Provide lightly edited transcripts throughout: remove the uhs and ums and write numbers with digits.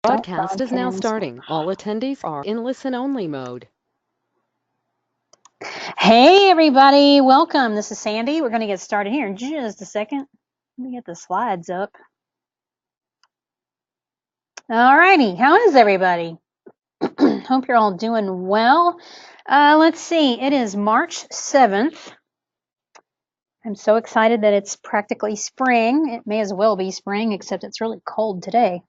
Broadcast is now starting. All attendees are in listen-only mode. Hey everybody, welcome. This is Sandy. We're going to get started here in just a second. Let me get the slides up. All righty, how is everybody? Hope you're all doing well. Let's see, it is March 7th. I'm so excited that it's practically spring. It may as well be spring, except it's really cold today.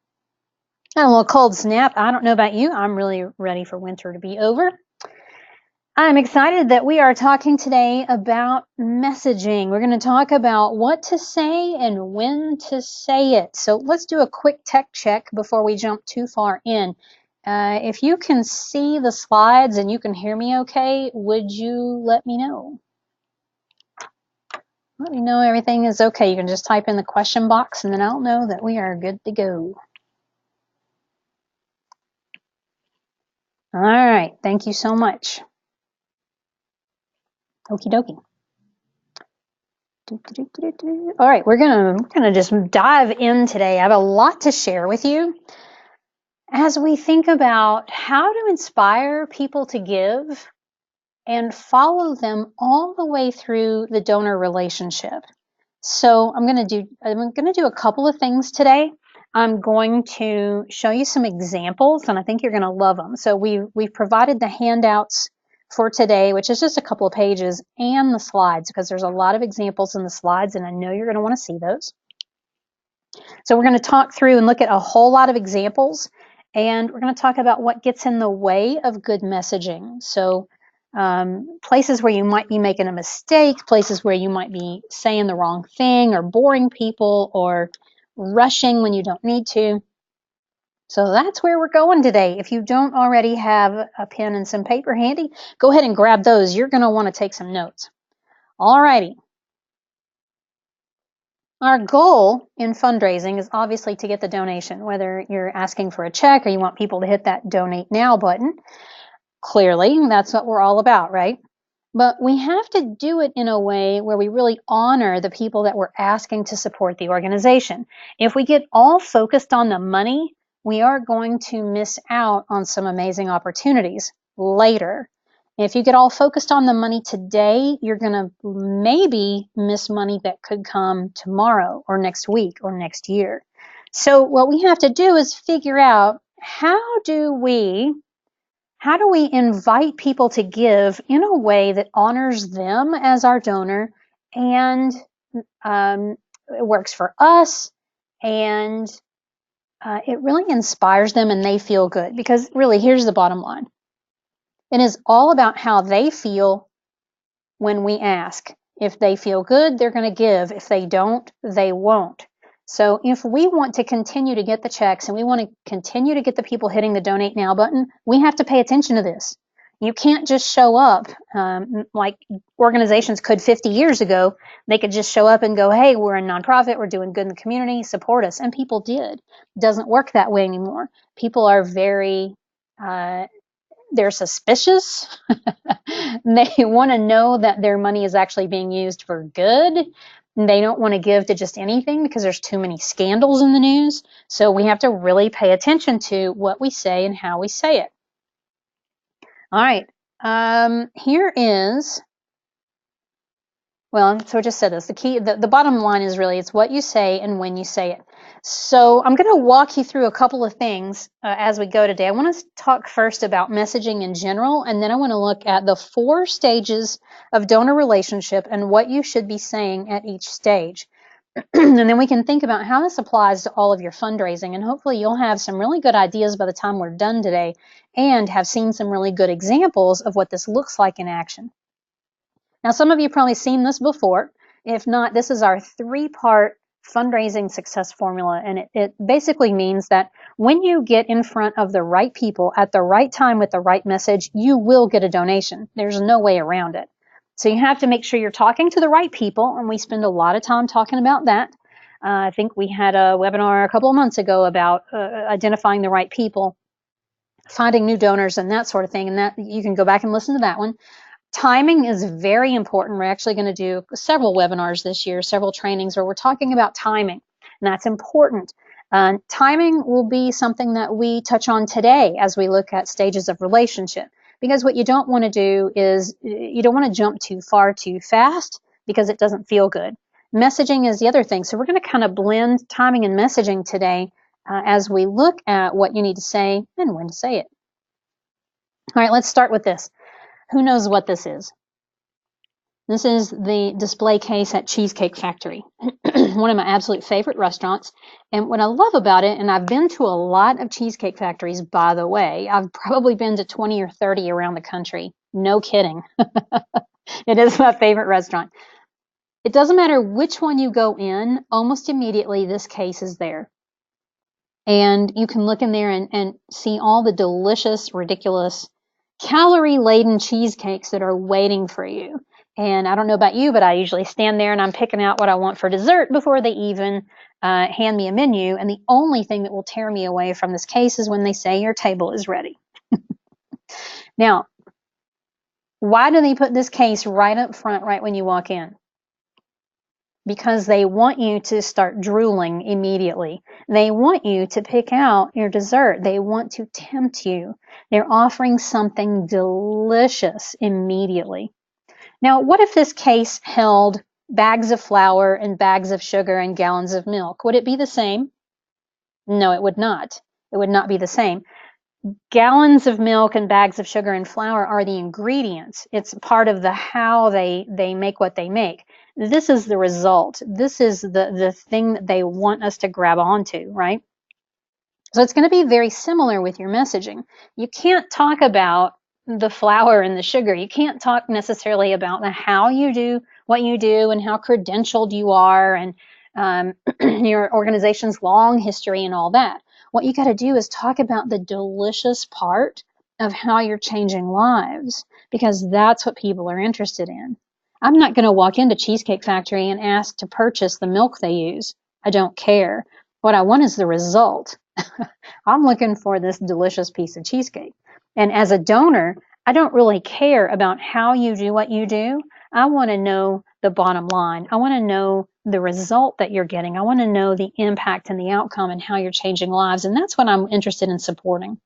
Got a little cold snap. I don't know about you. I'm really ready for winter to be over. I'm excited that we are talking today about messaging. We're going to talk about what to say and when to say it. So let's do a quick tech check before we jump too far in. If you can see the slides and you can hear me okay, would you let me know? Let me know everything is okay. You can just type in the question box and then I'll know that we are good to go. All right, thank you so much. Okie dokie. All right, we're gonna just dive in today. I have a lot to share with you as we think about how to inspire people to give and follow them all the way through the donor relationship. So I'm gonna do a couple of things today. I'm going to show you some examples, and I think you're gonna love them. So we've provided the handouts for today, which is just a couple of pages, and the slides, because there's a lot of examples in the slides, and I know you're going to want to see those. So we're going to talk through and look at a whole lot of examples, and we're going to talk about what gets in the way of good messaging. So places where you might be making a mistake, places where you might be saying the wrong thing or boring people or rushing when you don't need to. So that's where we're going today. If you don't already have a pen and some paper handy, go ahead and grab those. You're going to want to take some notes. All righty. Our goal in fundraising is obviously to get the donation, whether you're asking for a check or you want people to hit that donate now button. Clearly, that's what we're all about, right? But we have to do it in a way where we really honor the people that we're asking to support the organization. If we get all focused on the money, we are going to miss out on some amazing opportunities later. If you get all focused on the money today, you're going to maybe miss money that could come tomorrow or next week or next year. So what we have to do is figure out how do we invite people to give in a way that honors them as our donor and it works for us and it really inspires them and they feel good? Because really, here's the bottom line. It is all about how they feel when we ask. If they feel good, they're going to give. If they don't, they won't. So if we want to continue to get the checks and we want to continue to get the people hitting the donate now button, we have to pay attention to this. You can't just show up like organizations could 50 years ago. They could just show up and go, hey, we're a nonprofit, we're doing good in the community, support us. And people did. It doesn't work that way anymore. People are very they're suspicious. They want to know that their money is actually being used for good. They don't want to give to just anything because there's too many scandals in the news. So we have to really pay attention to what we say and how we say it. All right. Here is, well, so I just said this. The key, the bottom line is really it's what you say and when you say it. So I'm going to walk you through a couple of things as we go today. I want to talk first about messaging in general, and then I want to look at the 4 stages of donor relationship and what you should be saying at each stage. And then we can think about how this applies to all of your fundraising, and hopefully you'll have some really good ideas by the time we're done today and have seen some really good examples of what this looks like in action. Now, some of you have probably seen this before. If not, this is our 3-part fundraising success formula, and it basically means that when you get in front of the right people at the right time with the right message, you will get a donation. There's no way around it. So you have to make sure you're talking to the right people, and we spend a lot of time talking about that. I think we had a webinar a couple of months ago about identifying the right people, finding new donors, and that sort of thing, and that you can go back and listen to that one. Timing is very important. We're actually going to do several webinars this year, several trainings where we're talking about timing, and that's important. Timing will be something that we touch on today as we look at stages of relationship, because what you don't want to do is you don't want to jump too far too fast because it doesn't feel good. Messaging is the other thing. So we're going to kind of blend timing and messaging today as we look at what you need to say and when to say it. All right, let's start with this. Who knows what this is? This is the display case at Cheesecake Factory, one of my absolute favorite restaurants. And what I love about it, and I've been to a lot of Cheesecake Factories, by the way, I've probably been to 20 or 30 around the country. No kidding. It is my favorite restaurant. It doesn't matter which one you go in, almost immediately this case is there. And you can look in there and see all the delicious, ridiculous, calorie-laden cheesecakes that are waiting for you. And I don't know about you, but I usually stand there and I'm picking out what I want for dessert before they even hand me a menu. And the only thing that will tear me away from this case is when they say your table is ready. Now, why do they put this case right up front, right when you walk in? Because they want you to start drooling immediately. They want you to pick out your dessert. They want to tempt you. They're offering something delicious immediately. Now, what if this case held bags of flour and bags of sugar and gallons of milk? Would it be the same? No, it would not. It would not be the same. Gallons of milk and bags of sugar and flour are the ingredients. It's part of the how they make what they make. This is the result. This is the thing that they want us to grab onto, right? So it's going to be very similar with your messaging. You can't talk about the flour and the sugar. You can't talk necessarily about how you do what you do and how credentialed you are and your organization's long history and all that. What you got to do is talk about the delicious part of how you're changing lives, because that's what people are interested in. I'm not going to walk into Cheesecake Factory and ask to purchase the milk they use. I don't care. What I want is the result. I'm looking for this delicious piece of cheesecake. And as a donor, I don't really care about how you do what you do. I want to know the bottom line. I want to know the result that you're getting. I want to know the impact and the outcome and how you're changing lives. And that's what I'm interested in supporting.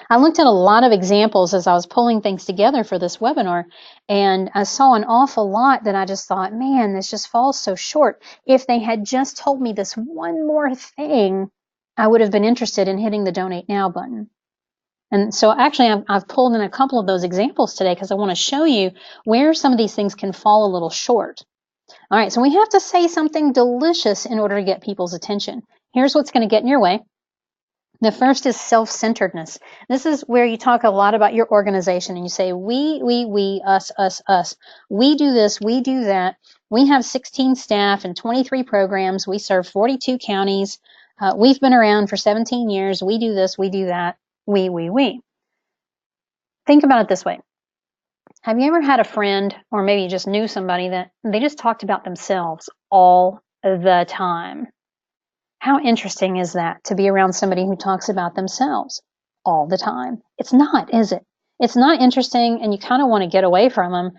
I looked at a lot of examples as I was pulling things together for this webinar, and I saw an awful lot that I just thought, man, this just falls so short. If they had just told me this one more thing, I would have been interested in hitting the Donate Now button. And so actually I've pulled in a couple of those examples today because I want to show you where some of these things can fall a little short. All right, so we have to say something delicious in order to get people's attention. Here's what's going to get in your way. The first is self-centeredness. This is where you talk a lot about your organization and you say, we, us, us, us. We do this, we do that. We have 16 staff and 23 programs. We serve 42 counties. We've been around for 17 years. We do this, we do that. We. Think about it this way. Have you ever had a friend, or maybe you just knew somebody that they just talked about themselves all the time? How interesting is that, to be around somebody who talks about themselves all the time? It's not, is it? It's not interesting, and you kind of want to get away from them.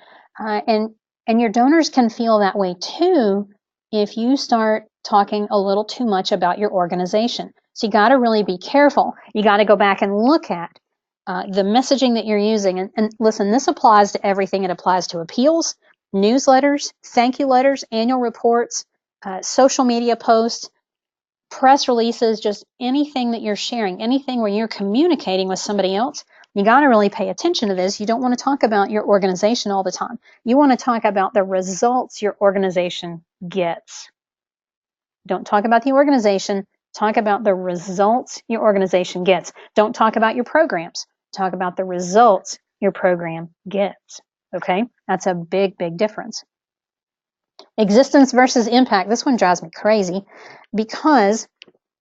And your donors can feel that way too if you start talking a little too much about your organization. So you got to really be careful. You got to go back and look at the messaging that you're using. And listen, this applies to everything. It applies to appeals, newsletters, thank you letters, annual reports, social media posts, press releases, just anything that you're sharing, anything where you're communicating with somebody else. You got to really pay attention to this. You don't want to talk about your organization all the time. You want to talk about the results your organization gets. Don't talk about the organization. Talk about the results your organization gets. Don't talk about your programs. Talk about the results your program gets. Okay? That's a big, big difference. Existence versus impact. This one drives me crazy because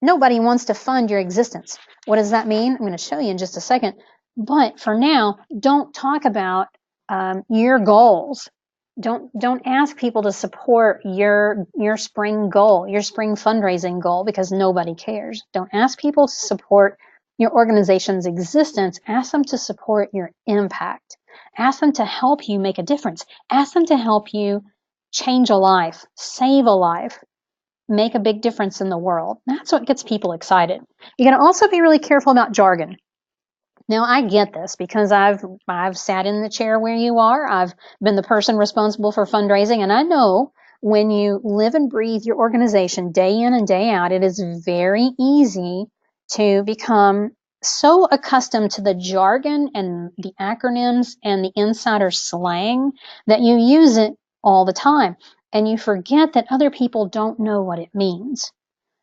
nobody wants to fund your existence. What does that mean? I'm going to show you in just a second. But for now, don't talk about your goals. Don't ask people to support your spring goal, your spring fundraising goal, because nobody cares. Don't ask people to support your organization's existence. Ask them to support your impact. Ask them to help you make a difference. Ask them to help you change a life, save a life. make a big difference in the world. That's what gets people excited. You got to also be really careful about jargon. Now, I get this because I've sat in the chair where you are. I've been the person responsible for fundraising, and I know when you live and breathe your organization day in and day out, it is very easy to become so accustomed to the jargon and the acronyms and the insider slang that you use it all the time, and you forget that other people don't know what it means.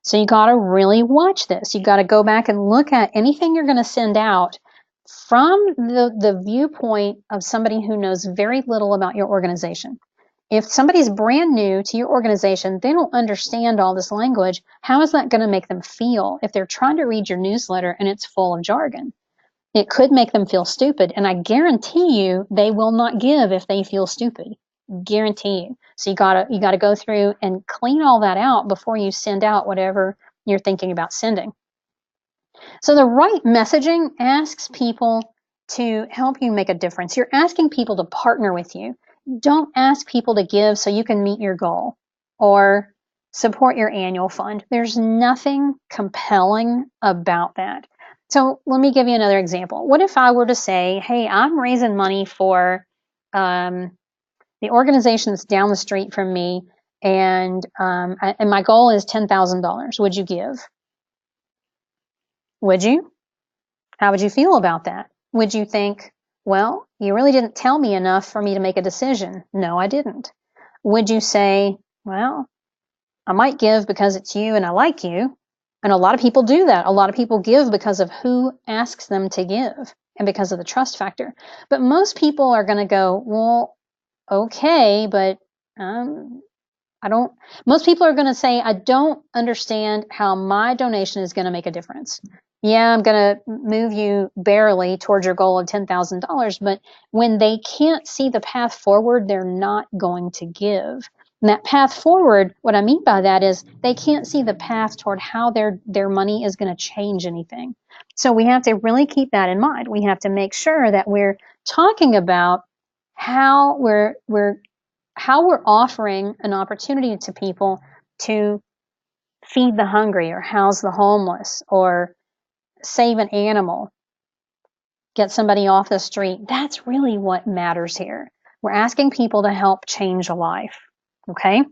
So you got to really watch this. You got to go back and look at anything you're going to send out from the viewpoint of somebody who knows very little about your organization. If somebody's brand new to your organization, they don't understand all this language. How is that going to make them feel if they're trying to read your newsletter and it's full of jargon? It could make them feel stupid, and I guarantee you they will not give if they feel stupid. Guarantee you. So you gotta go through and clean all that out before you send out whatever you're thinking about sending. So the right messaging asks people to help you make a difference. You're asking people to partner with you. Don't ask people to give so you can meet your goal or support your annual fund. There's nothing compelling about that. So let me give you another example. What if I were to say, hey, I'm raising money for the organization that's down the street from me, and my goal is $10,000. Would you give? Would you? How would you feel about that? Would you think, well, you really didn't tell me enough for me to make a decision? No, I didn't. Would you say, well, I might give because it's you and I like you? And a lot of people do that. A lot of people give because of who asks them to give and because of the trust factor. But most people are going to go, well, okay, but most people are going to say, I don't understand how my donation is going to make a difference. Yeah, I'm going to move you barely towards your goal of $10,000, but when they can't see the path forward, they're not going to give. And that path forward, what I mean by that is they can't see the path toward how their money is going to change anything. So we have to really keep that in mind. We have to make sure that we're talking about how we're offering an opportunity to people to feed the hungry or house the homeless or save an animal, get somebody off the street. That's really what matters here. We're asking people to help change a life. Okay?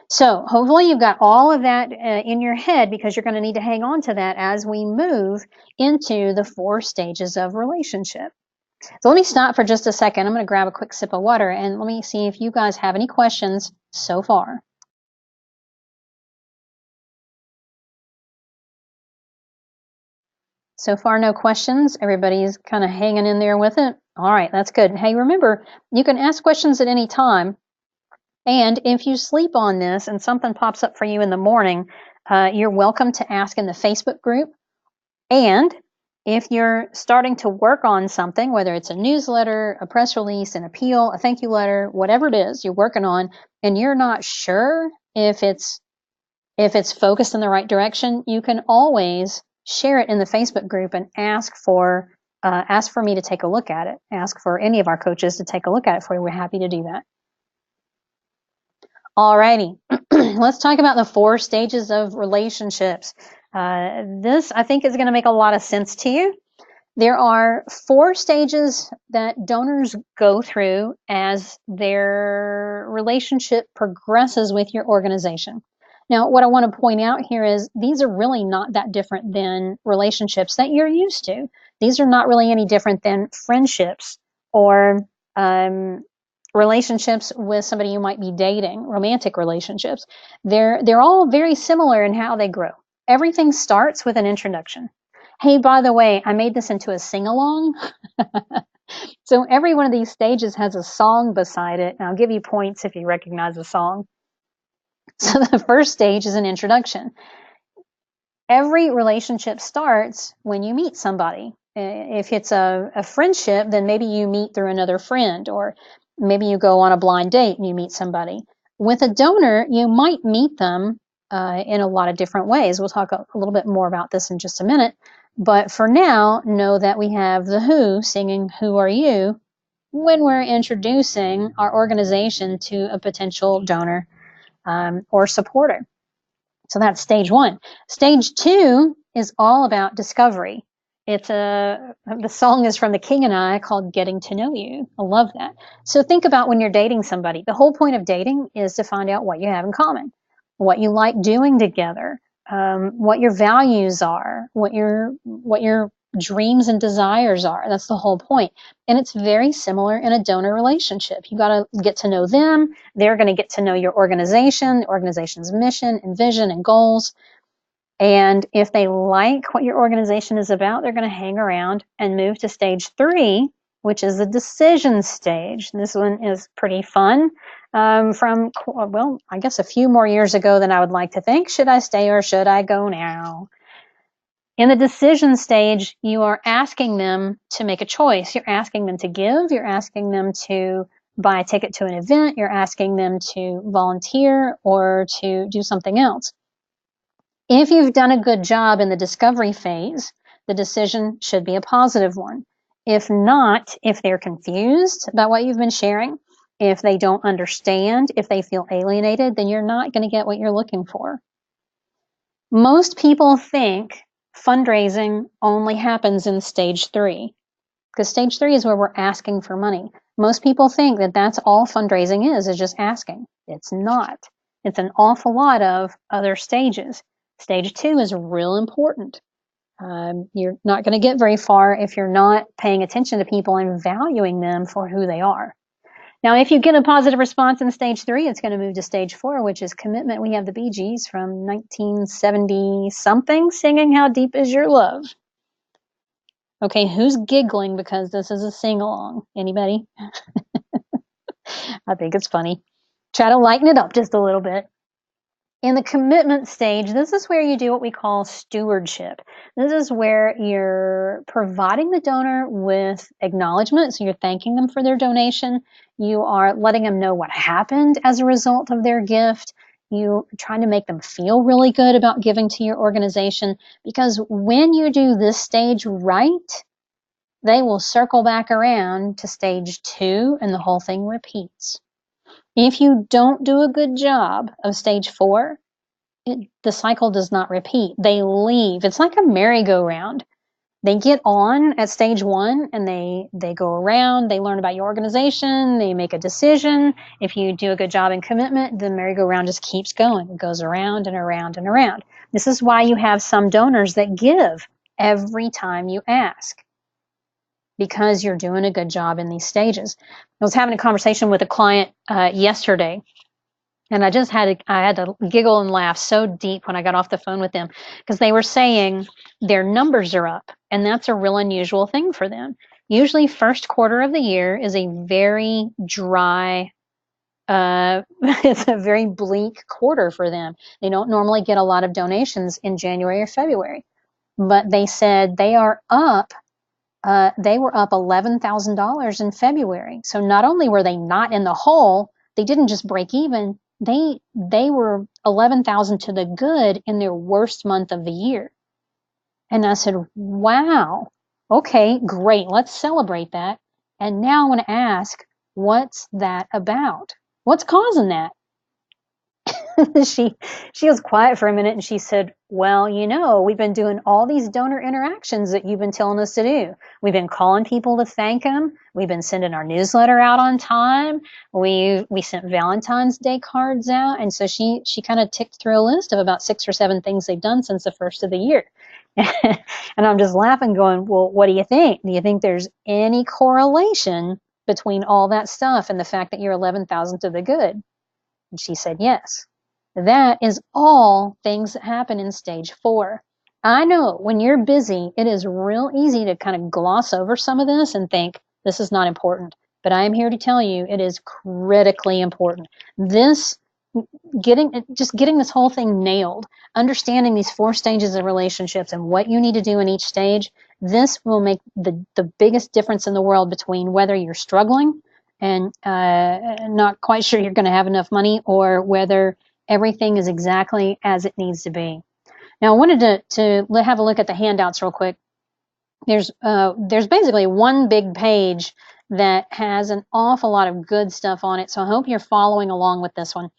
So hopefully you've got all of that in your head, because you're going to need to hang on to that as we move into the 4 stages of relationship. So let me stop for just a second. I'm going to grab a quick sip of water and let me see if you guys have any questions so far. So far, no questions. Everybody's kind of hanging in there with it. All right, that's good. Hey, remember, you can ask questions at any time. And if you sleep on this and something pops up for you in the morning, you're welcome to ask in the Facebook group. And if you're starting to work on something, whether it's a newsletter, a press release, an appeal, a thank you letter, whatever it is you're working on, and you're not sure if it's focused in the right direction, you can always share it in the Facebook group and ask for me to take a look at it. Ask for any of our coaches to take a look at it for you. We're happy to do that. Alrighty, let's talk about the 4 stages of relationships. This, I think, is going to make a lot of sense to you. There are 4 stages that donors go through as their relationship progresses with your organization. Now, what I want to point out here is these are really not that different than relationships that you're used to. These are not really any different than friendships or relationships with somebody you might be dating, romantic relationships. They're all very similar in how they grow. Everything starts with an introduction. Hey, by the way, I made this into a sing-along. So every one of these stages has a song beside it, and I'll give you points if you recognize the song. So the first stage is an introduction. Every relationship starts when you meet somebody. If it's a friendship, then maybe you meet through another friend, or maybe you go on a blind date and you meet somebody. With a donor, you might meet them in a lot of different ways. We'll talk a little bit more about this in just a minute. But for now, know that we have The Who singing Who Are You when we're introducing our organization to a potential donor or supporter. So that's stage 1. Stage 2 is all about discovery. The song is from The King and I called Getting to Know You. I love that. So think about when you're dating somebody. The whole point of dating is to find out what you have in common, what you like doing together, what your values are, what your dreams and desires are. That's the whole point. And it's very similar in a donor relationship. You got to get to know them. They're going to get to know your organization, the organization's mission and vision and goals. And if they like what your organization is about, they're going to hang around and move to stage 3, which is the decision stage. This one is pretty fun. From, well, I guess a few more years ago than I would like to think. Should I stay or should I go now? In the decision stage, you are asking them to make a choice. You're asking them to give. You're asking them to buy a ticket to an event. You're asking them to volunteer or to do something else. If you've done a good job in the discovery phase, the decision should be a positive one. If not, if they're confused about what you've been sharing, if they don't understand, if they feel alienated, then you're not going to get what you're looking for. Most people think fundraising only happens in stage 3, because stage 3 is where we're asking for money. Most people think that that's all fundraising is just asking. It's not. It's an awful lot of other stages. Stage 2 is real important. You're not going to get very far if you're not paying attention to people and valuing them for who they are. Now, if you get a positive response in stage 3, it's going to move to stage 4, which is commitment. We have the Bee Gees from 1970 something singing How Deep Is Your Love? Okay, who's giggling because this is a sing-along? Anybody? I think it's funny. Try to lighten it up just a little bit. In the commitment stage, this is where you do what we call stewardship. This is where you're providing the donor with acknowledgement. So you're thanking them for their donation. You are letting them know what happened as a result of their gift. You're trying to make them feel really good about giving to your organization, because when you do this stage right, they will circle back around to stage 2 and the whole thing repeats. If you don't do a good job of stage 4, the cycle does not repeat. They leave. It's like a merry-go-round. They get on at stage 1 and they go around, they learn about your organization, they make a decision. If you do a good job in commitment, the merry-go-round just keeps going. It goes around and around and around. This is why you have some donors that give every time you ask, because you're doing a good job in these stages. I was having a conversation with a client yesterday, and I had to giggle and laugh so deep when I got off the phone with them, because they were saying their numbers are up, and that's a real unusual thing for them. Usually first quarter of the year is a very dry, it's a very bleak quarter for them. They don't normally get a lot of donations in January or February, but they said they are up. They were up $11,000 in February. So not only were they not in the hole, they didn't just break even. They were 11,000 to the good in their worst month of the year. And I said, wow, okay, great. Let's celebrate that. And now I want to ask, what's that about? What's causing that? she was quiet for a minute and she said, well, we've been doing all these donor interactions that you've been telling us to do. We've been calling people to thank them. We've been sending our newsletter out on time. We sent Valentine's Day cards out. And so she kind of ticked through a list of about 6 or 7 things they've done since the first of the year. And I'm just laughing going, well, what do you think? Do you think there's any correlation between all that stuff and the fact that you're 11,000 to the good? And she said, yes. That is all things that happen in stage 4. I know when you're busy, it is real easy to kind of gloss over some of this and think this is not important. But I am here to tell you it is critically important. Getting this whole thing nailed, understanding these 4 stages of relationships and what you need to do in each stage, this will make the biggest difference in the world between whether you're struggling and not quite sure you're going to have enough money, or whether everything is exactly as it needs to be. Now, I wanted to have a look at the handouts real quick. There's basically one big page that has an awful lot of good stuff on it, so I hope you're following along with this one.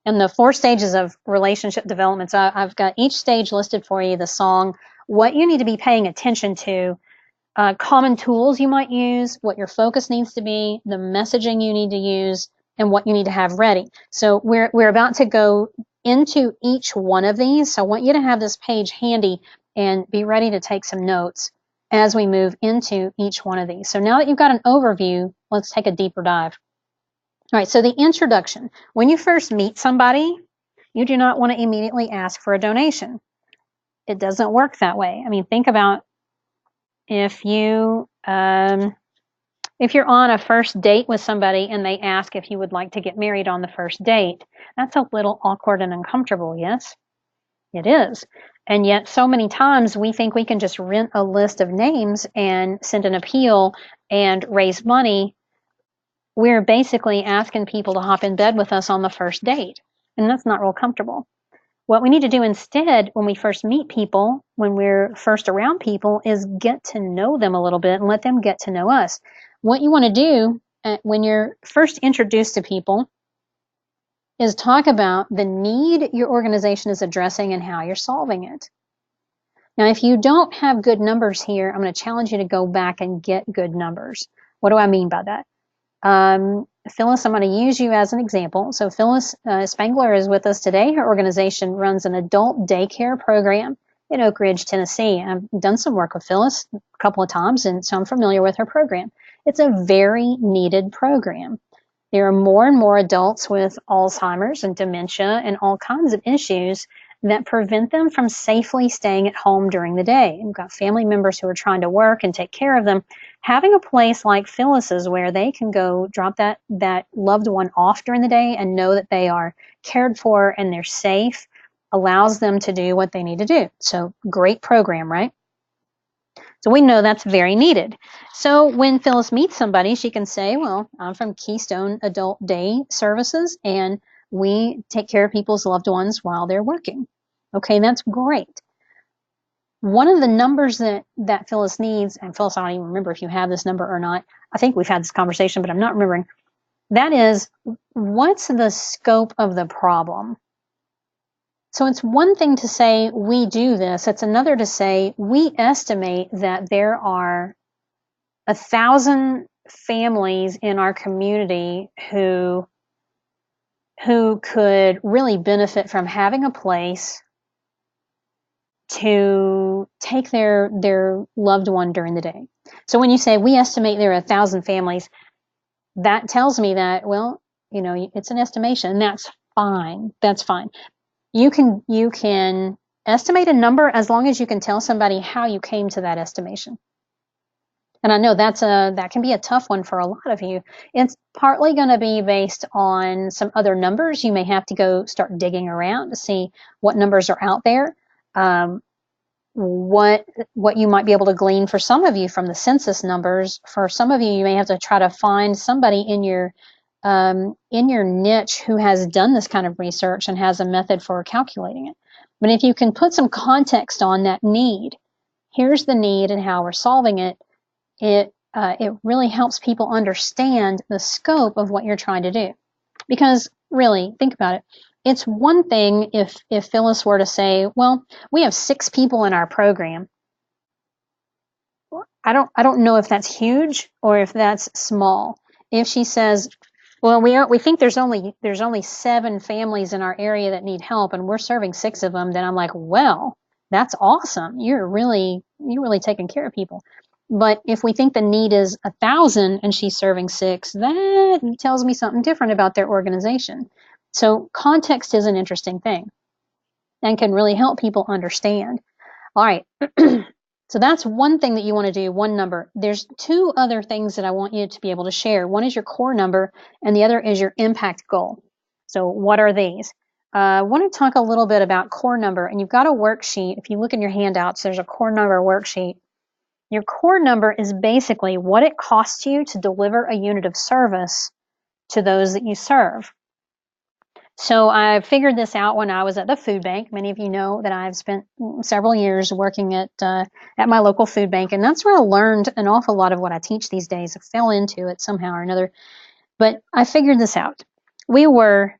And the 4 stages of relationship development. So I've got each stage listed for you, the song, what you need to be paying attention to, common tools you might use, what your focus needs to be, the messaging you need to use, and what you need to have ready. So we're about to go into each one of these. So I want you to have this page handy and be ready to take some notes as we move into each one of these. So now that you've got an overview, let's take a deeper dive. All right, so the introduction. When you first meet somebody, you do not want to immediately ask for a donation. It doesn't work that way. I mean, think about if you're on a first date with somebody and they ask if you would like to get married on the first date. That's a little awkward and uncomfortable, yes? It is. And yet so many times we think we can just rent a list of names and send an appeal and raise money. We're basically asking people to hop in bed with us on the first date, and that's not real comfortable. What we need to do instead when we first meet people, when we're first around people, is get to know them a little bit and let them get to know us. What you want to do when you're first introduced to people is talk about the need your organization is addressing and how you're solving it. Now, if you don't have good numbers here, I'm going to challenge you to go back and get good numbers. What do I mean by that? Phyllis, I'm going to use you as an example. So Phyllis Spangler is with us today. Her organization runs an adult daycare program in Oak Ridge, Tennessee. I've done some work with Phyllis a couple of times, and so I'm familiar with her program. It's a very needed program. There are more and more adults with Alzheimer's and dementia and all kinds of issues that prevent them from safely staying at home during the day. We've got family members who are trying to work and take care of them. Having a place like Phyllis's where they can go drop that loved one off during the day and know that they are cared for and they're safe allows them to do what they need to do. So great program, right? So we know that's very needed. So when Phyllis meets somebody, she can say, well, I'm from Keystone Adult Day Services, and we take care of people's loved ones while they're working. Okay, that's great. One of the numbers that Phyllis needs, and Phyllis, I don't even remember if you have this number or not. I think we've had this conversation, but I'm not remembering. That is, what's the scope of the problem? So it's one thing to say we do this. It's another to say we estimate that there are 1,000 families in our community who could really benefit from having a place to take their loved one during the day. So when you say we estimate there are 1,000 families, that tells me that, well, it's an estimation, and that's fine. That's fine. You can estimate a number as long as you can tell somebody how you came to that estimation. And I know that can be a tough one for a lot of you. It's partly going to be based on some other numbers. You may have to go start digging around to see what numbers are out there. What you might be able to glean for some of you from the census numbers. For some of you, you may have to try to find somebody in your niche who has done this kind of research and has a method for calculating it. But if you can put some context on that need, here's the need and how we're solving it, it really helps people understand the scope of what you're trying to do. Because really, think about it. It's one thing if Phyllis were to say, well, we have 6 people in our program. I don't know if that's huge or if that's small. If she says, well, we think there's only 7 families in our area that need help, and we're serving 6 of them, then I'm like, well, that's awesome. You're really taking care of people. But if we think the need is 1,000 and she's serving 6, that tells me something different about their organization. So context is an interesting thing and can really help people understand. All right. So that's one thing that you want to do, one number. There's 2 other things that I want you to be able to share. One is your core number, and the other is your impact goal. So what are these? I want to talk a little bit about core number, and you've got a worksheet. If you look in your handouts, there's a core number worksheet. Your core number is basically what it costs you to deliver a unit of service to those that you serve. So I figured this out when I was at the food bank. Many of you know that I've spent several years working at my local food bank, and that's where I learned an awful lot of what I teach these days. I fell into it somehow or another, but I figured this out. We were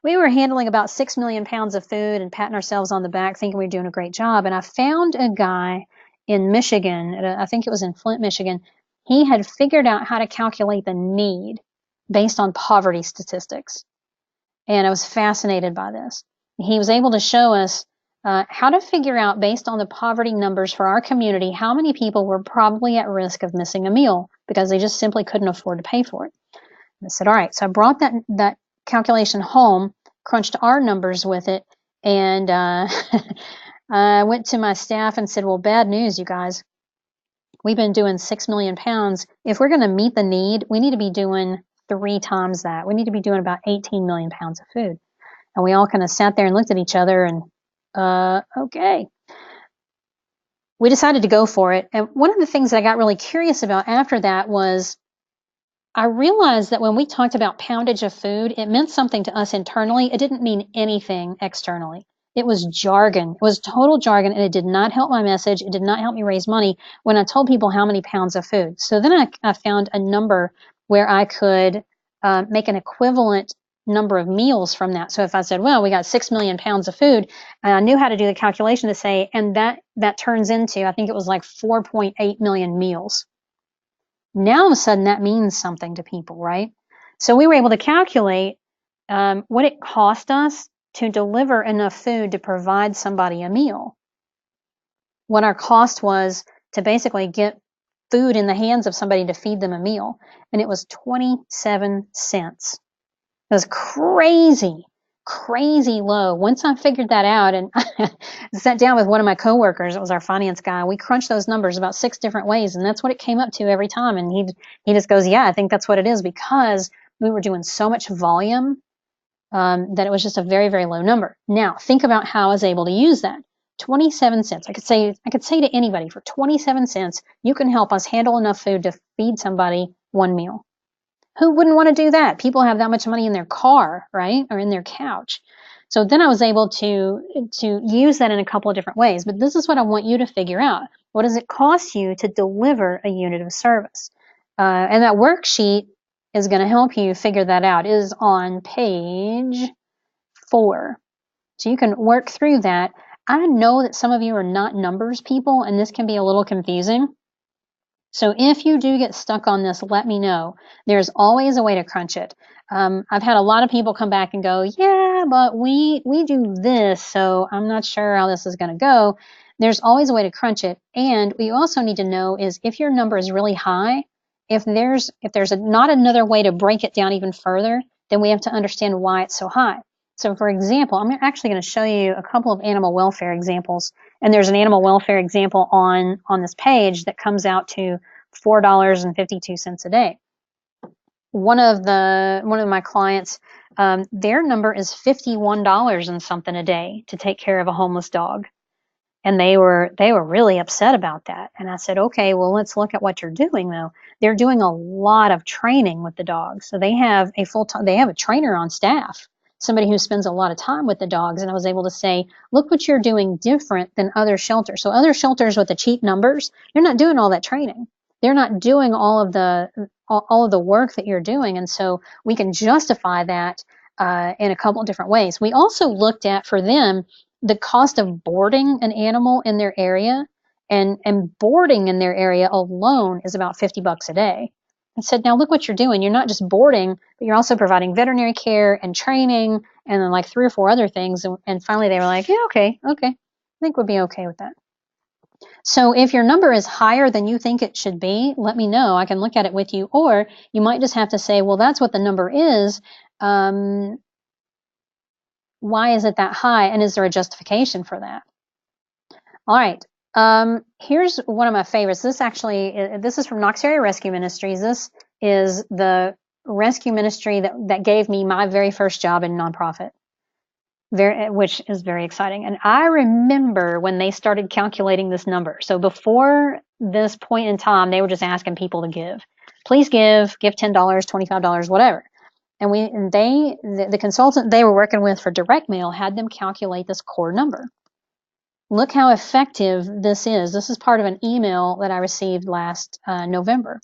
we were handling about 6 million pounds of food and patting ourselves on the back, thinking we were doing a great job. And I found a guy in Michigan, I think it was in Flint, Michigan. He had figured out how to calculate the need based on poverty statistics. And I was fascinated by this. He was able to show us how to figure out, based on the poverty numbers for our community, how many people were probably at risk of missing a meal because they just simply couldn't afford to pay for it. And I said, all right. So I brought that calculation home, crunched our numbers with it, and I went to my staff and said, well, bad news, you guys. We've been doing 6 million pounds. If we're going to meet the need, we need to be doing 3 times that. We need to be doing about 18 million pounds of food. And we all kind of sat there and looked at each other and, okay. We decided to go for it. And one of the things that I got really curious about after that was I realized that when we talked about poundage of food, it meant something to us internally. It didn't mean anything externally. It was jargon. It was total jargon, and it did not help my message. It did not help me raise money when I told people how many pounds of food. So then I found a number where I could make an equivalent number of meals from that. So if I said, well, we got 6 million pounds of food, and I knew how to do the calculation to say, and that turns into, I think it was like 4.8 million meals. Now all of a sudden that means something to people, right? So we were able to calculate what it cost us to deliver enough food to provide somebody a meal. What our cost was to basically get food in the hands of somebody to feed them a meal. And it was 27 cents. It was crazy, crazy low. Once I figured that out and I sat down with one of my coworkers, it was our finance guy, we crunched those numbers about 6 different ways, and that's what it came up to every time. And he just goes, yeah, I think that's what it is, because we were doing so much volume that it was just a very, very low number. Now, think about how I was able to use that. 27 cents. I could say to anybody, for 27 cents, you can help us handle enough food to feed somebody one meal. Who wouldn't want to do that? People have that much money in their car, right? Or in their couch. So then I was able to use that in a couple of different ways. But this is what I want you to figure out. What does it cost you to deliver a unit of service? And that worksheet is going to help you figure that out. It is on page 4. So you can work through that. I know that some of you are not numbers people, and this can be a little confusing. So if you do get stuck on this, let me know. There's always a way to crunch it. I've had a lot of people come back and go, yeah, but we do this, so I'm not sure how this is going to go. There's always a way to crunch it. And what you also need to know is if your number is really high, if there's not another way to break it down even further, then we have to understand why it's so high. So for example, I'm actually going to show you a couple of animal welfare examples. And there's an animal welfare example on this page that comes out to $4.52 a day. One of my clients, their number is $51 and something a day to take care of a homeless dog. And they were really upset about that. And I said, okay, well, let's look at what you're doing though. They're doing a lot of training with the dogs. So they have a trainer on staff, somebody who spends a lot of time with the dogs. And I was able to say, look what you're doing different than other shelters. So other shelters with the cheap numbers, they're not doing all that training. They're not doing all of the work that you're doing. And so we can justify that in a couple of different ways. We also looked at, for them, the cost of boarding an animal in their area, and boarding in their area alone is about $50 a day. And said, now look what you're doing. You're not just boarding, but you're also providing veterinary care and training, and then like 3 or 4 other things. And finally they were like, yeah, okay, I think we'll be okay with that. So if your number is higher than you think it should be, let me know. I can look at it with you. Or you might just have to say, well, that's what the number is. Why is it that high? And is there a justification for that? All right. Here's one of my favorites. This is from Knox Area Rescue Ministries. This is the rescue ministry that gave me my very first job in nonprofit, which is very exciting. And I remember when they started calculating this number. So before this point in time, they were just asking people to give. Please give $10, $25, whatever. And the consultant they were working with for direct mail had them calculate this core number. Look how effective this is. This is part of an email that I received last November.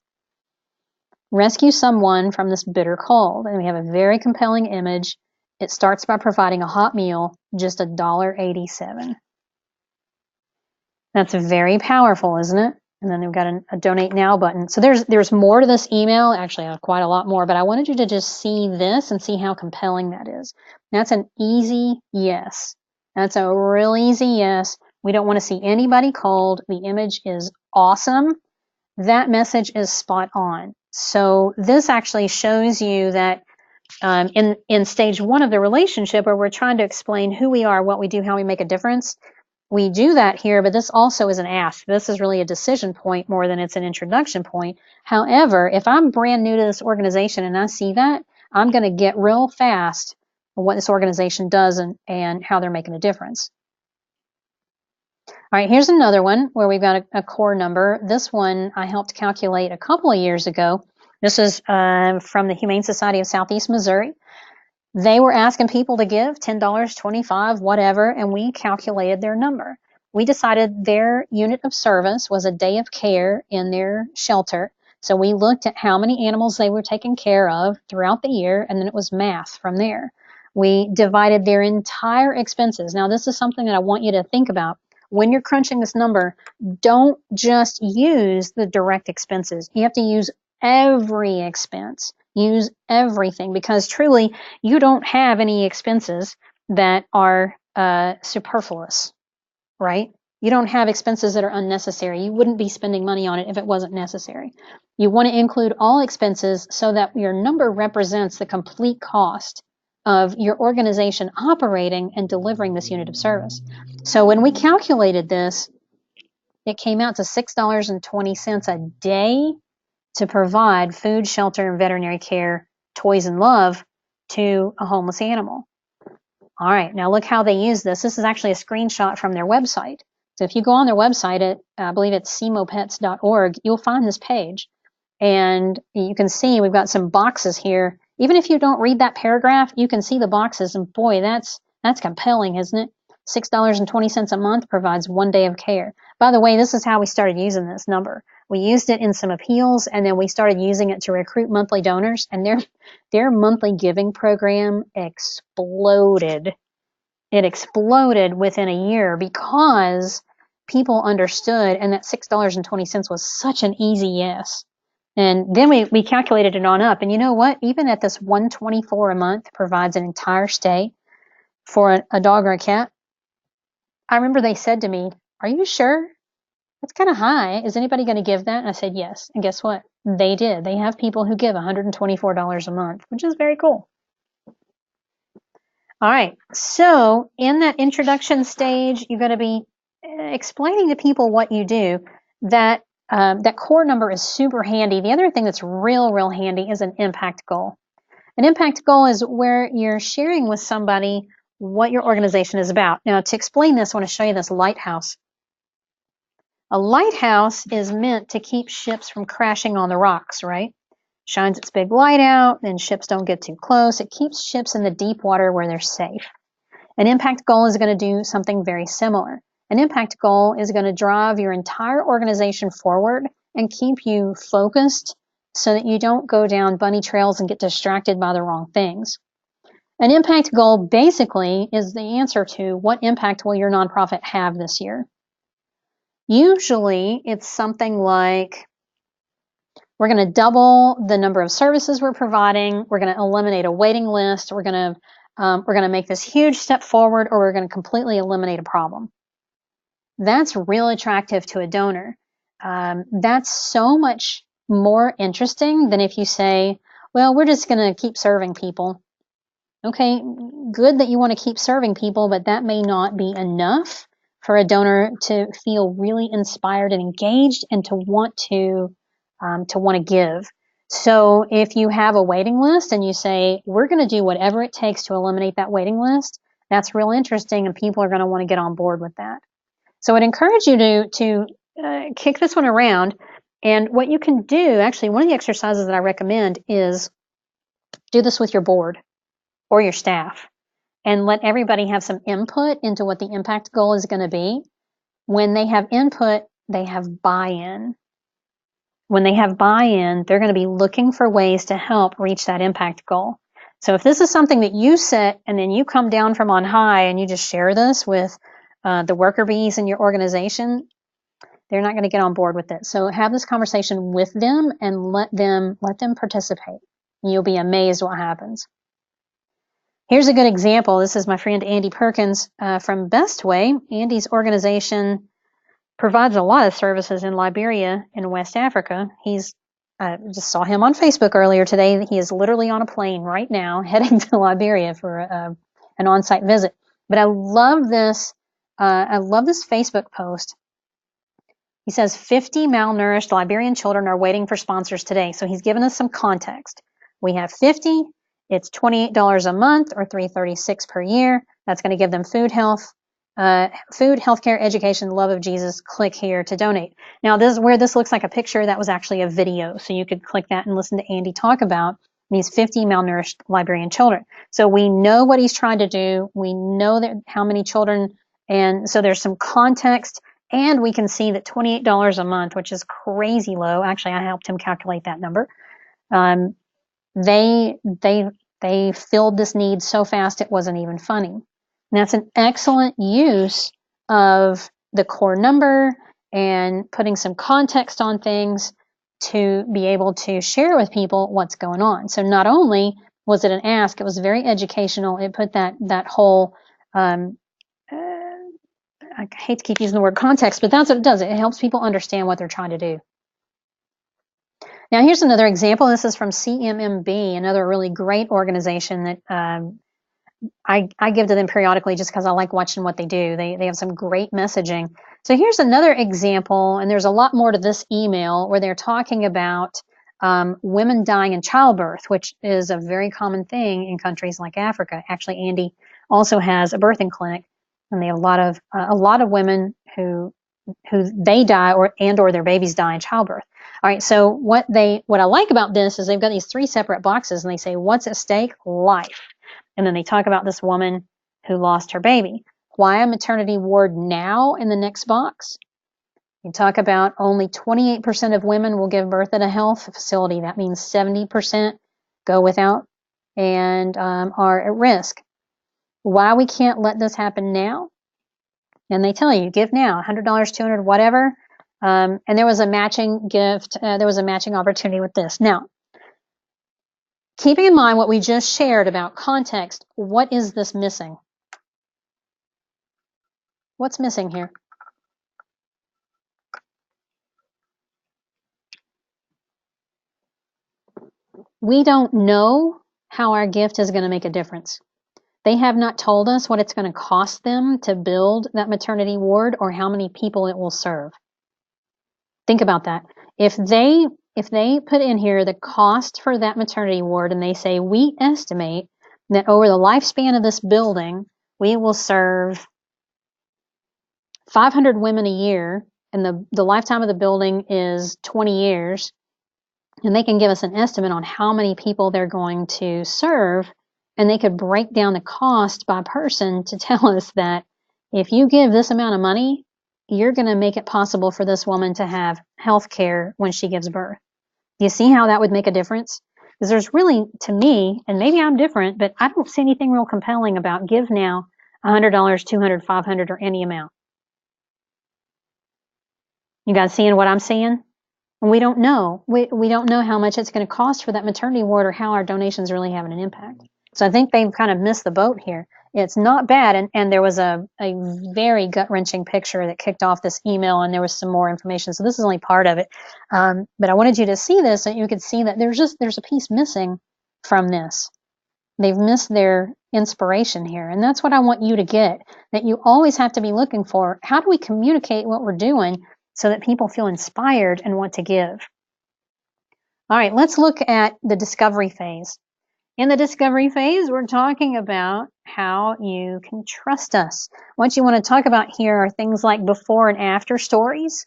Rescue someone from this bitter cold. And we have a very compelling image. It starts by providing a hot meal, just $1.87. That's very powerful, isn't it? And then we've got a donate now button. So there's more to this email, actually quite a lot more, but I wanted you to just see this and see how compelling that is. That's an easy yes. That's a real easy yes. We don't want to see anybody cold. The image is awesome. That message is spot on. So this actually shows you that in stage 1 of the relationship, where we're trying to explain who we are, what we do, how we make a difference, we do that here, but this also is an ask. This is really a decision point more than it's an introduction point. However, if I'm brand new to this organization and I see that, I'm going to get real fast what this organization does and how they're making a difference. All right, here's another one where we've got a core number. This one I helped calculate a couple of years ago. This is from the Humane Society of Southeast Missouri. They were asking people to give $10, $25, whatever, and we calculated their number. We decided their unit of service was a day of care in their shelter. So we looked at how many animals they were taking care of throughout the year, and then it was math from there. We divided their entire expenses. Now, this is something that I want you to think about. When you're crunching this number, don't just use the direct expenses. You have to use every expense. Use everything, because truly you don't have any expenses that are superfluous, right? You don't have expenses that are unnecessary. You wouldn't be spending money on it if it wasn't necessary. You want to include all expenses so that your number represents the complete cost of your organization operating and delivering this unit of service. So when we calculated this, it came out to $6.20 a day to provide food, shelter, and veterinary care, toys, and love to a homeless animal. All right, now look how they use this. This is actually a screenshot from their website. So if you go on their website at, I believe it's cmopets.org, you'll find this page. And you can see we've got some boxes here. Even if you don't read that paragraph, you can see the boxes. And boy, that's compelling, isn't it? $6.20 a month provides 1 day of care. By the way, this is how we started using this number. We used it in some appeals, and then we started using it to recruit monthly donors, and their monthly giving program exploded. It exploded within a year because people understood, and that $6.20 was such an easy yes. And then we calculated it on up, and you know what? Even at this $124 a month provides an entire stay for a dog or a cat. I remember they said to me, "Are you sure? That's kind of high. Is anybody going to give that?" And I said, yes. And guess what? They did. They have people who give $124 a month, which is very cool. All right. So in that introduction stage, you're going to be explaining to people what you do. That core number is super handy. The other thing that's real handy is an impact goal. An impact goal is where you're sharing with somebody what your organization is about. Now, to explain this, I want to show you this lighthouse. A lighthouse is meant to keep ships from crashing on the rocks, right? Shines its big light out, and ships don't get too close. It keeps ships in the deep water where they're safe. An impact goal is going to do something very similar. An impact goal is going to drive your entire organization forward and keep you focused so that you don't go down bunny trails and get distracted by the wrong things. An impact goal basically is the answer to what impact will your nonprofit have this year. Usually it's something like, we're going to double the number of services we're providing, we're going to eliminate a waiting list, we're going to make this huge step forward, or we're going to completely eliminate a problem. That's real attractive to a donor. That's so much more interesting than if you say, well, we're just going to keep serving people. Okay, good that you want to keep serving people, but that may not be enough for a donor to feel really inspired and engaged and to want to give. So if you have a waiting list and you say, we're going to do whatever it takes to eliminate that waiting list, that's real interesting, and people are going to want to get on board with that. So I'd encourage you to kick this one around. And what you can do, actually, one of the exercises that I recommend is do this with your board or your staff, and let everybody have some input into what the impact goal is going to be. When they have input, they have buy-in. when they have buy-in, they're going to be looking for ways to help reach that impact goal. So if this is something that you set and then you come down from on high and you just share this with the worker bees in your organization, they're not going to get on board with it. So have this conversation with them and let them participate. You'll be amazed what happens. Here's a good example. This is my friend Andy Perkins from Bestway. Andy's organization provides a lot of services in Liberia and West Africa. He's just saw him on Facebook earlier today. He is literally on a plane right now heading to Liberia for an on-site visit. But I love this. I love this Facebook post. He says 50 malnourished Liberian children are waiting for sponsors today. So he's given us some context. We have 50. It's $28 a month or $336 per year. That's going to give them food, healthcare, education, love of Jesus. Click here to donate. Now, this is where this looks like a picture. That was actually a video. So you could click that and listen to Andy talk about these 50 malnourished Liberian children. So we know what he's trying to do. We know that how many children. And so there's some context. And we can see that $28 a month, which is crazy low. Actually, I helped him calculate that number. They filled this need so fast it wasn't even funny. And that's an excellent use of the core number and putting some context on things to be able to share with people what's going on. So not only was it an ask, it was very educational. It put that whole I hate to keep using the word context, but that's what it does. It helps people understand what they're trying to do. Now, here's another example. This is from CMMB, another really great organization that I give to them periodically just because I like watching what they do. They have some great messaging. So here's another example, and there's a lot more to this email where they're talking about women dying in childbirth, which is a very common thing in countries like Africa. Actually, Andy also has a birthing clinic. And they have a lot of women who they die or their babies die in childbirth. All right. So what I like about this is they've got these 3 separate boxes and they say, what's at stake? Life. And then they talk about this woman who lost her baby. Why a maternity ward now in the next box? You talk about only 28% of women will give birth at a health facility. That means 70% go without and are at risk. Why we can't let this happen now? And they tell you, give now, $100, $200, whatever. And there was a matching gift. There was a matching opportunity with this. Now, keeping in mind what we just shared about context, what is this missing? What's missing here? We don't know how our gift is going to make a difference. They have not told us what it's going to cost them to build that maternity ward or how many people it will serve. Think about that. If they put in here the cost for that maternity ward and they say, we estimate that over the lifespan of this building, we will serve 500 women a year, and the lifetime of the building is 20 years, and they can give us an estimate on how many people they're going to serve, and they could break down the cost by person to tell us that if you give this amount of money, you're going to make it possible for this woman to have health care when she gives birth. Do you see how that would make a difference? Because there's really, to me, and maybe I'm different, but I don't see anything real compelling about give now $100, $200, $500, or any amount. You guys seeing what I'm seeing? And we don't know. We don't know how much it's going to cost for that maternity ward or how our donations really having an impact. So I think they've kind of missed the boat here. It's not bad, and there was a very gut-wrenching picture that kicked off this email, and there was some more information. So this is only part of it. But I wanted you to see this so you could see that there's a piece missing from this. They've missed their inspiration here, and that's what I want you to get, that you always have to be looking for, how do we communicate what we're doing so that people feel inspired and want to give? All right, let's look at the discovery phase. In the discovery phase, we're talking about how you can trust us. What you want to talk about here are things like before and after stories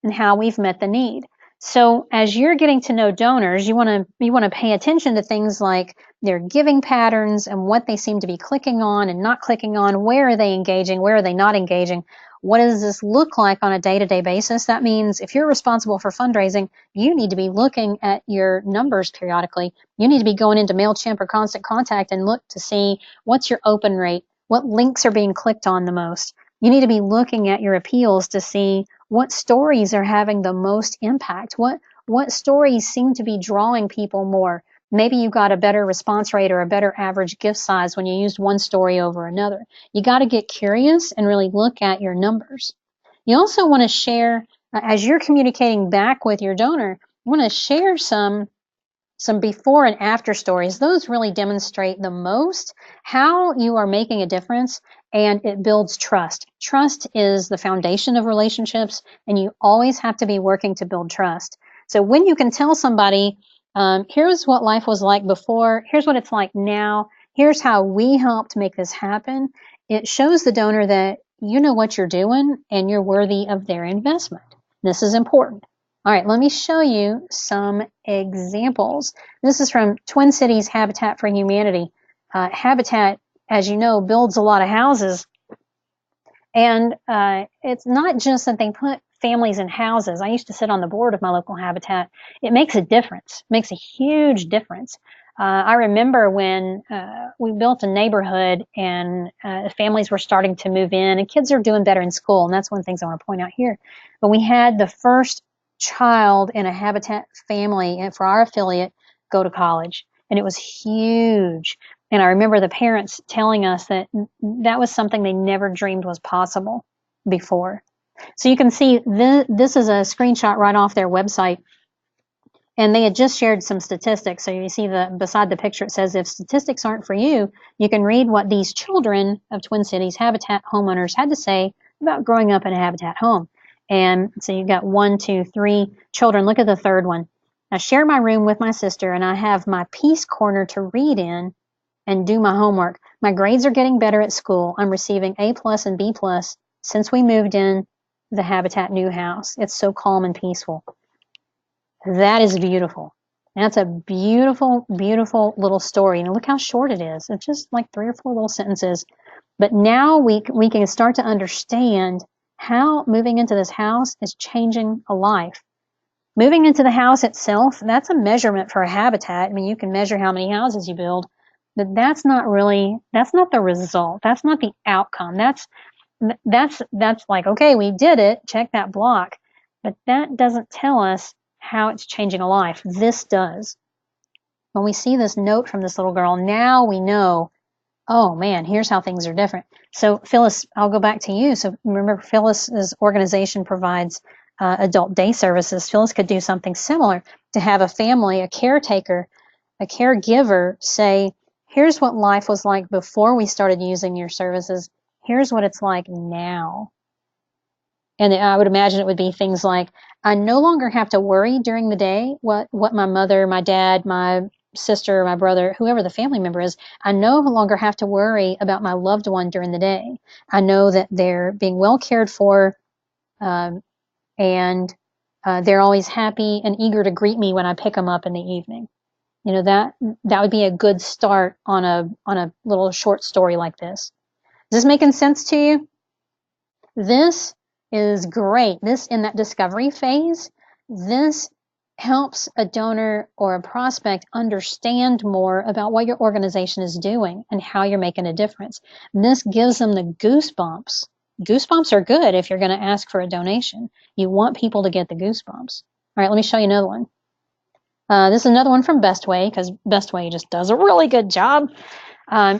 and how we've met the need. So as you're getting to know donors, you want to pay attention to things like their giving patterns and what they seem to be clicking on and not clicking on. Where are they engaging? Where are they not engaging? What does this look like on a day-to-day basis? That means if you're responsible for fundraising, you need to be looking at your numbers periodically. You need to be going into MailChimp or Constant Contact and look to see what's your open rate, what links are being clicked on the most. You need to be looking at your appeals to see what stories are having the most impact, what stories seem to be drawing people more. Maybe you got a better response rate or a better average gift size when you used one story over another. You got to get curious and really look at your numbers. You also want to share, as you're communicating back with your donor, you want to share some before and after stories. Those really demonstrate the most how you are making a difference, and it builds trust. Trust is the foundation of relationships, and you always have to be working to build trust. So when you can tell somebody, here's what life was like before, here's what it's like now, here's how we helped make this happen, it shows the donor that you know what you're doing and you're worthy of their investment. This is important. All right, let me show you some examples. This is from Twin Cities Habitat for Humanity. Habitat, as you know, builds a lot of houses. And it's not just that they put families in houses. I used to sit on the board of my local Habitat. It makes a difference, makes a huge difference. I remember when we built a neighborhood and families were starting to move in and kids are doing better in school. And that's one of the things I want to point out here. But we had the first child in a Habitat family and for our affiliate go to college. And it was huge. And I remember the parents telling us that that was something they never dreamed was possible before. So you can see this is a screenshot right off their website. And they had just shared some statistics. So you see beside the picture, it says, if statistics aren't for you, you can read what these children of Twin Cities Habitat homeowners had to say about growing up in a Habitat home. And so you've got 1, 2, 3 children. Look at the third one. I share my room with my sister and I have my peace corner to read in and do my homework. My grades are getting better at school. I'm receiving A+ and B+ since we moved in the Habitat new house. It's so calm and peaceful. That is beautiful. That's a beautiful, beautiful little story. And look how short it is. It's just like 3 or 4 little sentences. But now we can start to understand how moving into this house is changing a life. Moving into the house itself, that's a measurement for a Habitat. I mean, you can measure how many houses you build, but that's not the result. That's not the outcome. That's like, okay, we did it, check that block. But that doesn't tell us how it's changing a life. This does. When we see this note from this little girl, now we know, oh man, here's how things are different. So Phyllis, I'll go back to you. So remember, Phyllis's organization provides adult day services. Phyllis could do something similar to have a family, a caretaker, a caregiver say, here's what life was like before we started using your services. Here's what it's like now. And I would imagine it would be things like, I no longer have to worry during the day what my mother, my dad, my sister, my brother, whoever the family member is, I no longer have to worry about my loved one during the day. I know that they're being well cared for, and they're always happy and eager to greet me when I pick them up in the evening. You know, that would be a good start on a little short story like this. Is this making sense to you? This is great. This, in that discovery phase, this helps a donor or a prospect understand more about what your organization is doing and how you're making a difference. And this gives them the goosebumps. Goosebumps are good if you're going to ask for a donation. You want people to get the goosebumps. All right, let me show you another one. This is another one from Bestway, because Bestway just does a really good job.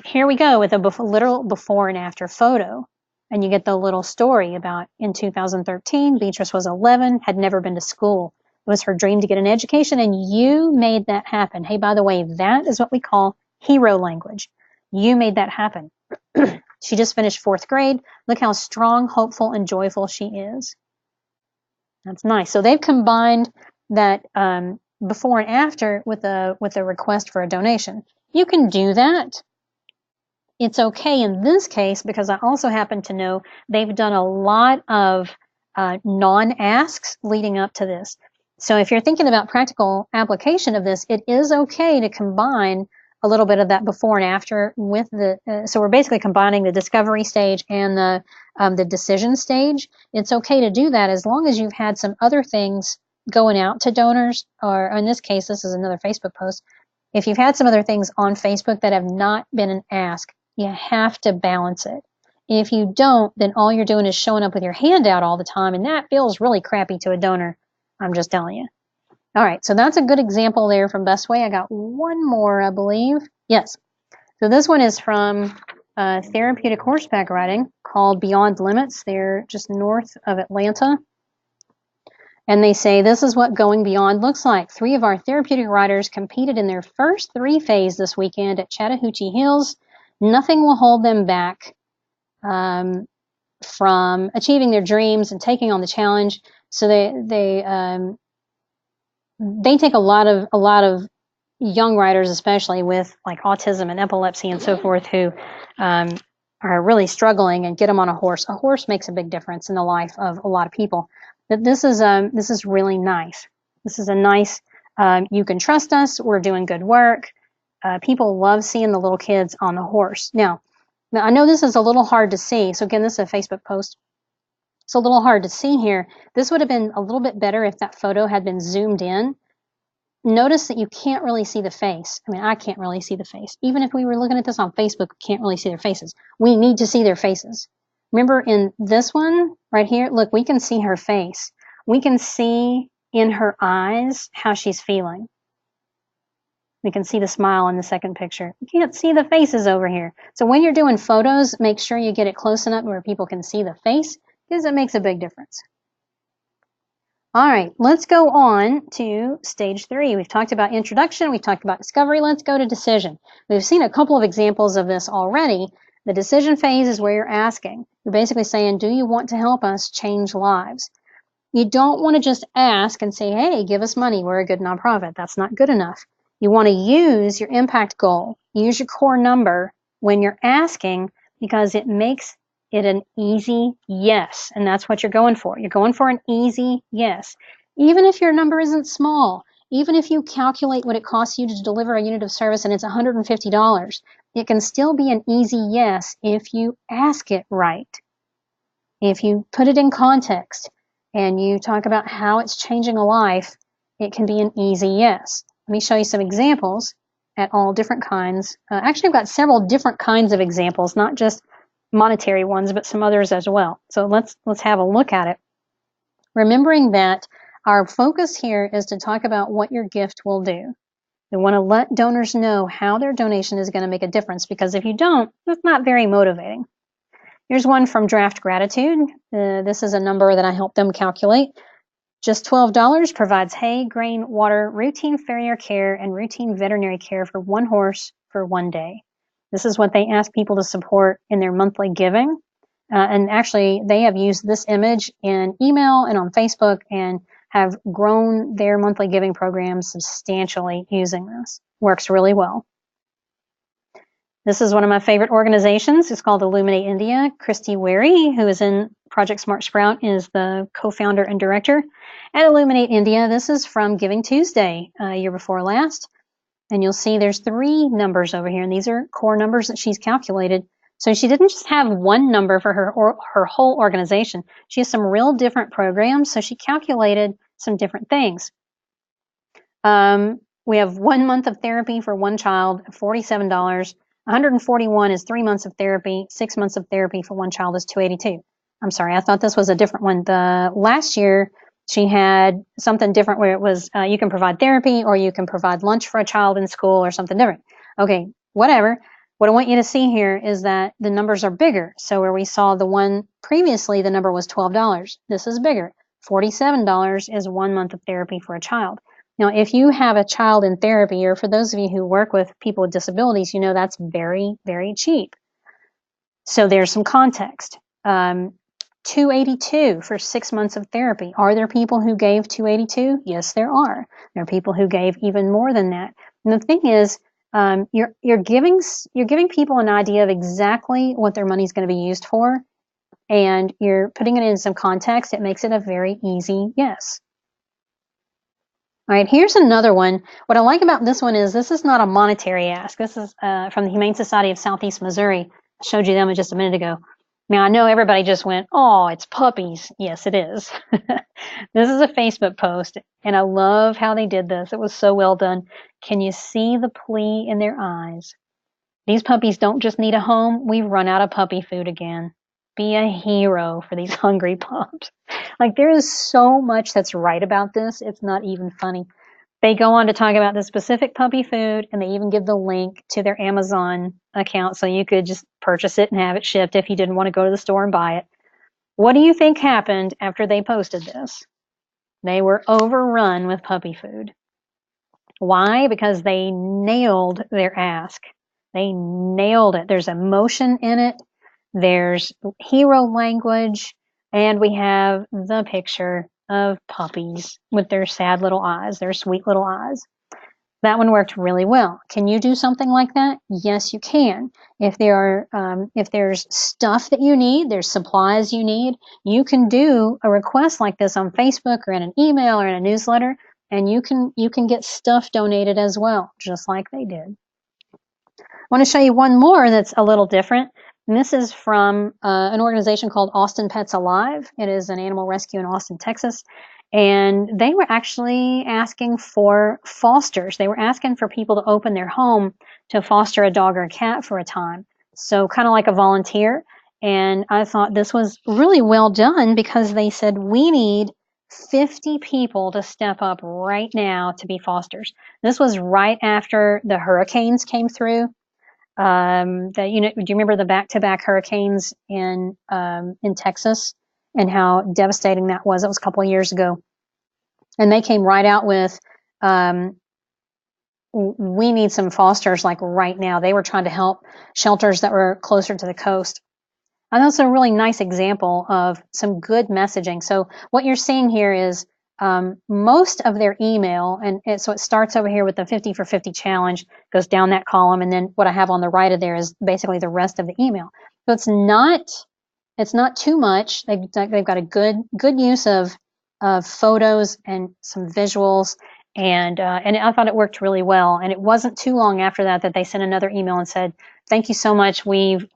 Here we go with a literal before and after photo. And you get the little story about in 2013, Beatrice was 11, had never been to school. It was her dream to get an education, and you made that happen. Hey, by the way, that is what we call hero language. You made that happen. She just finished 4th grade. Look how strong, hopeful, and joyful she is. That's nice. So they've combined that before and after with a request for a donation. You can do that. It's okay in this case because I also happen to know they've done a lot of non-asks leading up to this. So if you're thinking about practical application of this, it is okay to combine a little bit of that before and after with the, so we're basically combining the discovery stage and the decision stage. It's okay to do that as long as you've had some other things going out to donors, or in this case, this is another Facebook post. If you've had some other things on Facebook that have not been an ask, you have to balance it. If you don't, then all you're doing is showing up with your hand out all the time, and that feels really crappy to a donor. I'm just telling you. All right, so that's a good example there from Best Way. I got one more, I believe. Yes. So this one is from Therapeutic Horseback Riding called Beyond Limits. They're just north of Atlanta. And they say, this is what going beyond looks like. 3 of our therapeutic riders competed in their first 3 phase this weekend at Chattahoochee Hills. Nothing will hold them back from achieving their dreams and taking on the challenge. So they take a lot of young riders, especially with like autism and epilepsy and so forth, who are really struggling, and get them on a horse. A horse makes a big difference in the life of a lot of people. But this is really nice. This is a nice, you can trust us. We're doing good work. People love seeing the little kids on the horse. Now, I know this is a little hard to see. So again, this is a Facebook post. It's a little hard to see here. This would have been a little bit better if that photo had been zoomed in. Notice that you can't really see the face. I mean, I can't really see the face. Even if we were looking at this on Facebook, we can't really see their faces. We need to see their faces. Remember in this one right here, look, we can see her face. We can see in her eyes how she's feeling. We can see the smile in the second picture. You can't see the faces over here. So when you're doing photos, make sure you get it close enough where people can see the face, because it makes a big difference. All right, let's go on to stage 3. We've talked about introduction, we've talked about discovery. Let's go to decision. We've seen a couple of examples of this already. The decision phase is where you're asking. You're basically saying, do you want to help us change lives? You don't want to just ask and say, hey, give us money, we're a good nonprofit. That's not good enough. You want to use your impact goal, use your core number when you're asking, because it makes it an easy yes. And that's what you're going for. You're going for an easy yes. Even if your number isn't small, even if you calculate what it costs you to deliver a unit of service and it's $150, it can still be an easy yes if you ask it right. If you put it in context and you talk about how it's changing a life, it can be an easy yes. Let me show you some examples at all different kinds. Actually, I've got several different kinds of examples, not just monetary ones, but some others as well. So let's have a look at it. Remembering that our focus here is to talk about what your gift will do. We want to let donors know how their donation is going to make a difference, because if you don't, it's not very motivating. Here's one from Draft Gratitude. This is a number that I helped them calculate. Just $12 provides hay, grain, water, routine farrier care, and routine veterinary care for 1 horse for 1 day. This is what they ask people to support in their monthly giving. And actually, they have used this image in email and on Facebook and have grown their monthly giving program substantially using this. Works really well. This is one of my favorite organizations. It's called Illuminate India. Christy Wary, who is in Project SmartSprout, is the co-founder and director at Illuminate India. This is from Giving Tuesday, year before last. And you'll see there's 3 numbers over here, and these are core numbers that she's calculated. So she didn't just have one number for her whole organization. She has some real different programs, so she calculated some different things. We have 1 month of therapy for 1 child, $47. 141 is 3 months of therapy. 6 months of therapy for 1 child is $282. I'm sorry, I thought this was a different one. The last year, she had something different where it was you can provide therapy or you can provide lunch for a child in school or something different. Okay, whatever. What I want you to see here is that the numbers are bigger. So where we saw the one previously, the number was $12. This is bigger. $47 is 1 month of therapy for a child. Now, if you have a child in therapy, or for those of you who work with people with disabilities, you know that's very, very cheap. So there's some context. $282 for 6 months of therapy. Are there people who gave $282? Yes, there are. There are people who gave even more than that. And the thing is, you're giving people an idea of exactly what their money is going to be used for, and you're putting it in some context. It makes it a very easy yes. All right, here's another one. What I like about this one is this is not a monetary ask. This is from the Humane Society of Southeast Missouri. I showed you them just a minute ago. Now, I know everybody just went, oh, it's puppies. Yes, it is. This is a Facebook post, and I love how they did this. It was so well done. Can you see the plea in their eyes? These puppies don't just need a home. We've run out of puppy food again. Be a hero for these hungry pups. Like, there is so much that's right about this. It's not even funny. They go on to talk about the specific puppy food, and they even give the link to their Amazon account so you could just purchase it and have it shipped if you didn't want to go to the store and buy it. What do you think happened after they posted this? They were overrun with puppy food. Why? Because they nailed their ask. They nailed it. There's emotion in it. There's hero language, and we have the picture of puppies with their sad little eyes, their sweet little eyes. That one worked really well. Can you do something like that? Yes, you can. If there's stuff that you need, there's supplies you need, you can do a request like this on Facebook or in an email or in a newsletter, and you can get stuff donated as well, just like they did. I want to show you one more that's a little different. And this is from an organization called Austin Pets Alive. It is an animal rescue in Austin, Texas. And they were actually asking for fosters. They were asking for people to open their home to foster a dog or a cat for a time. So kind of like a volunteer. And I thought this was really well done because they said, we need 50 people to step up right now to be fosters. This was right after the hurricanes came through. Do you remember the back-to-back hurricanes in Texas and how devastating that was? It was a couple of years ago, and they came right out with, we need some fosters like right now. They were trying to help shelters that were closer to the coast. And that's a really nice example of some good messaging. So what you're seeing here is most of their email, and so it starts over here with the 50 for 50 challenge, goes down that column, and then what I have on the right of there is basically the rest of the email. So it's not too much. They've got a good use of photos and some visuals, and I thought it worked really well. And it wasn't too long after that they sent another email and said, thank you so much. We've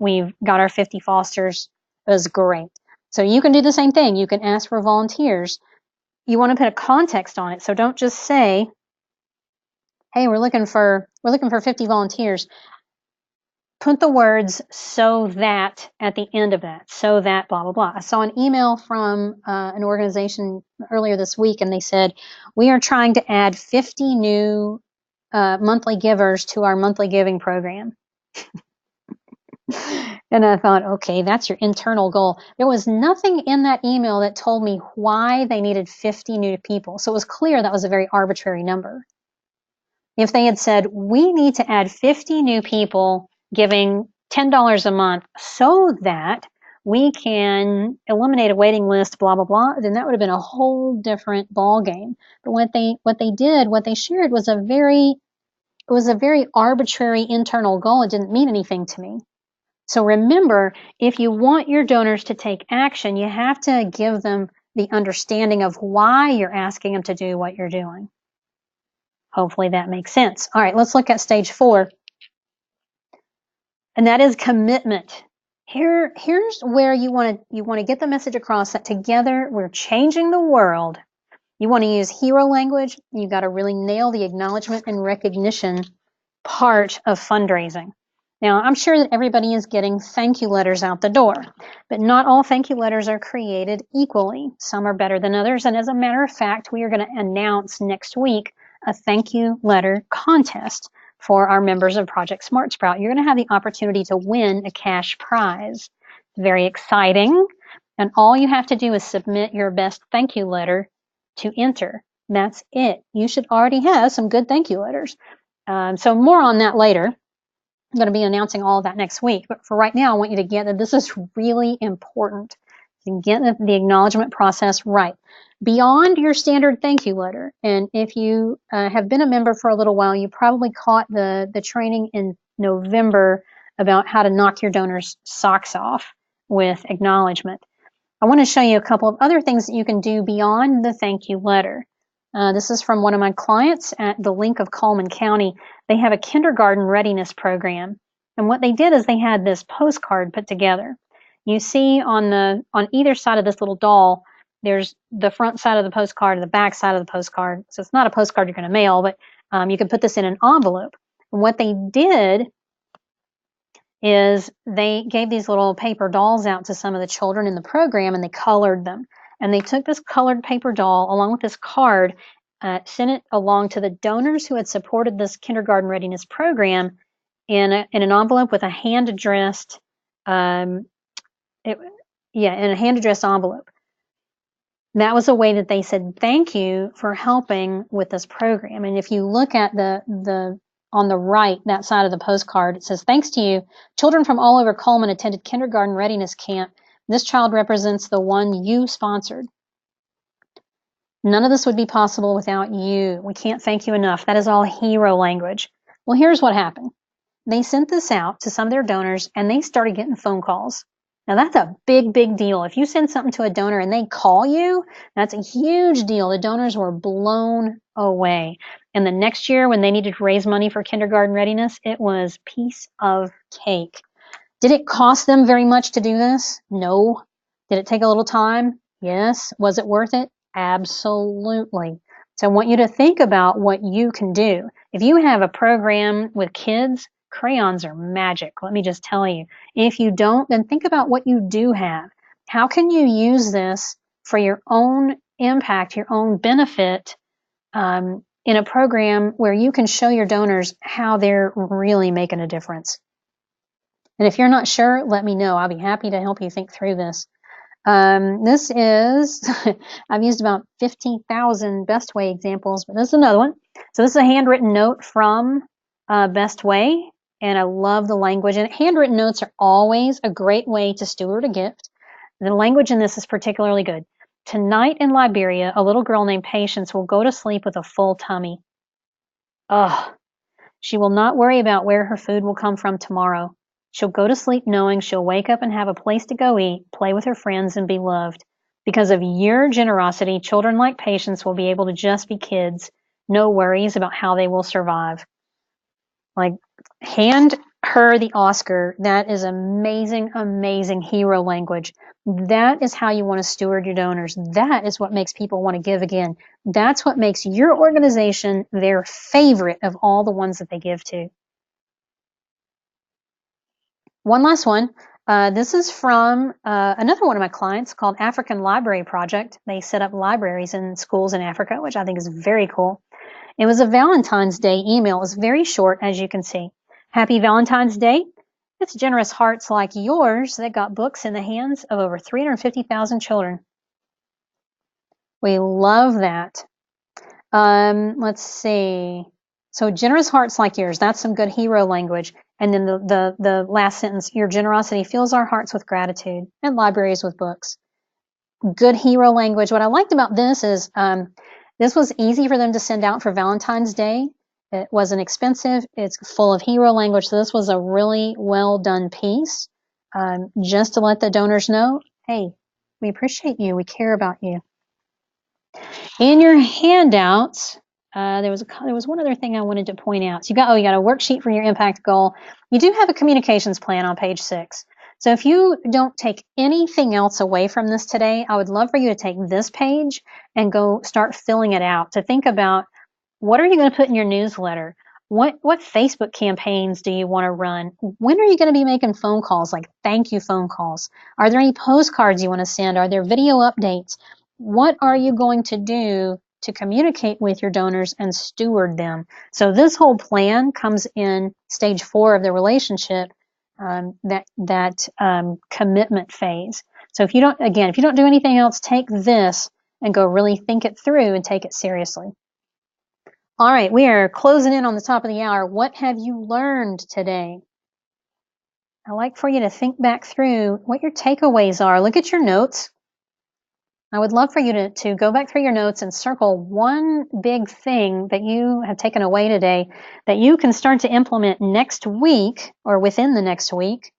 got our 50 fosters. It was great. So you can do the same thing. You can ask for volunteers. You want to put a context on it. So don't just say, hey, we're looking for 50 volunteers. Put the words so that at the end of that, so that blah, blah, blah. I saw an email from an organization earlier this week, and they said, we are trying to add 50 new monthly givers to our monthly giving program. And I thought, okay, that's your internal goal. There was nothing in that email that told me why they needed 50 new people. So it was clear that was a very arbitrary number. If they had said, we need to add 50 new people giving $10 a month so that we can eliminate a waiting list, blah, blah, blah, then that would have been a whole different ball game. But what they shared was a very arbitrary internal goal. It didn't mean anything to me. So remember, if you want your donors to take action, you have to give them the understanding of why you're asking them to do what you're doing. Hopefully that makes sense. All right, let's look at stage 4. And that is commitment. Here's where you want to get the message across that together we're changing the world. You want to use hero language. You've got to really nail the acknowledgement and recognition part of fundraising. Now, I'm sure that everybody is getting thank you letters out the door, but not all thank you letters are created equally. Some are better than others, and as a matter of fact, we are going to announce next week a thank you letter contest for our members of Project SmartSprout. You're going to have the opportunity to win a cash prize. It's very exciting, and all you have to do is submit your best thank you letter to enter. That's it. You should already have some good thank you letters. So more on that later. I'm going to be announcing all of that next week. But for right now, I want you to get that this is really important to get the acknowledgement process right. Beyond your standard thank you letter, and if you have been a member for a little while, you probably caught the training in November about how to knock your donors' socks off with acknowledgement. I want to show you a couple of other things that you can do beyond the thank you letter. This is from one of my clients at the Link of Coleman County. They have a kindergarten readiness program. And what they did is they had this postcard put together. You see on either side of this little doll, there's the front side of the postcard and the back side of the postcard. So it's not a postcard you're going to mail, but you can put this in an envelope. And what they did is they gave these little paper dolls out to some of the children in the program, and they colored them. And they took this colored paper doll along with this card, sent it along to the donors who had supported this kindergarten readiness program in an envelope with a hand-addressed, in a hand-addressed envelope. That was a way that they said thank you for helping with this program. And if you look at the on the right, that side of the postcard, it says, thanks to you, children from all over Coleman attended kindergarten readiness camp. This child represents the one you sponsored. None of this would be possible without you. We can't thank you enough. That is all hero language. Well, here's what happened. They sent this out to some of their donors, and they started getting phone calls. Now, that's a big, big deal. If you send something to a donor and they call you, that's a huge deal. The donors were blown away. And the next year, when they needed to raise money for kindergarten readiness, it was piece of cake. Did it cost them very much to do this? No. Did it take a little time? Yes. Was it worth it? Absolutely. So I want you to think about what you can do. If you have a program with kids, crayons are magic. Let me just tell you. If you don't, then think about what you do have. How can you use this for your own impact, your own benefit, in a program where you can show your donors how they're really making a difference? And if you're not sure, let me know. I'll be happy to help you think through this. This is, I've used about 50,000 Best Way examples, but this is another one. So this is a handwritten note from Best Way, and I love the language. And handwritten notes are always a great way to steward a gift. The language in this is particularly good. Tonight in Liberia, a little girl named Patience will go to sleep with a full tummy. Ugh. She will not worry about where her food will come from tomorrow. She'll go to sleep knowing she'll wake up and have a place to go eat, play with her friends, and be loved. Because of your generosity, children like Patience will be able to just be kids. No worries about how they will survive. Like, hand her the Oscar. That is amazing, amazing hero language. That is how you want to steward your donors. That is what makes people want to give again. That's what makes your organization their favorite of all the ones that they give to. One last one. This is from another one of my clients called African Library Project. They set up libraries in schools in Africa, which I think is very cool. It was a Valentine's Day email. It was very short, as you can see. Happy Valentine's Day. It's generous hearts like yours that got books in the hands of over 350,000 children. We love that. Let's see. So generous hearts like yours, that's some good hero language. And then the last sentence, your generosity fills our hearts with gratitude and libraries with books. Good hero language. What I liked about this is this was easy for them to send out for Valentine's Day. It wasn't expensive. It's full of hero language. So this was a really well done piece, just to let the donors know, hey, we appreciate you. We care about you. In your handouts, there was one other thing I wanted to point out. So you got a worksheet for your impact goal. You do have a communications plan on page 6. So if you don't take anything else away from this today, I would love for you to take this page and go start filling it out to think about, what are you going to put in your newsletter? What Facebook campaigns do you want to run? When are you going to be making phone calls, like thank you phone calls? Are there any postcards you want to send? Are there video updates? What are you going to do to communicate with your donors and steward them? So this whole plan comes in stage 4 of the relationship, that commitment phase. So if you don't do anything else, take this and go really think it through and take it seriously. All right, we are closing in on the top of the hour. What have you learned today? I'd like for you to think back through what your takeaways are. Look at your notes. I would love for you to go back through your notes and circle one big thing that you have taken away today that you can start to implement next week or within the next week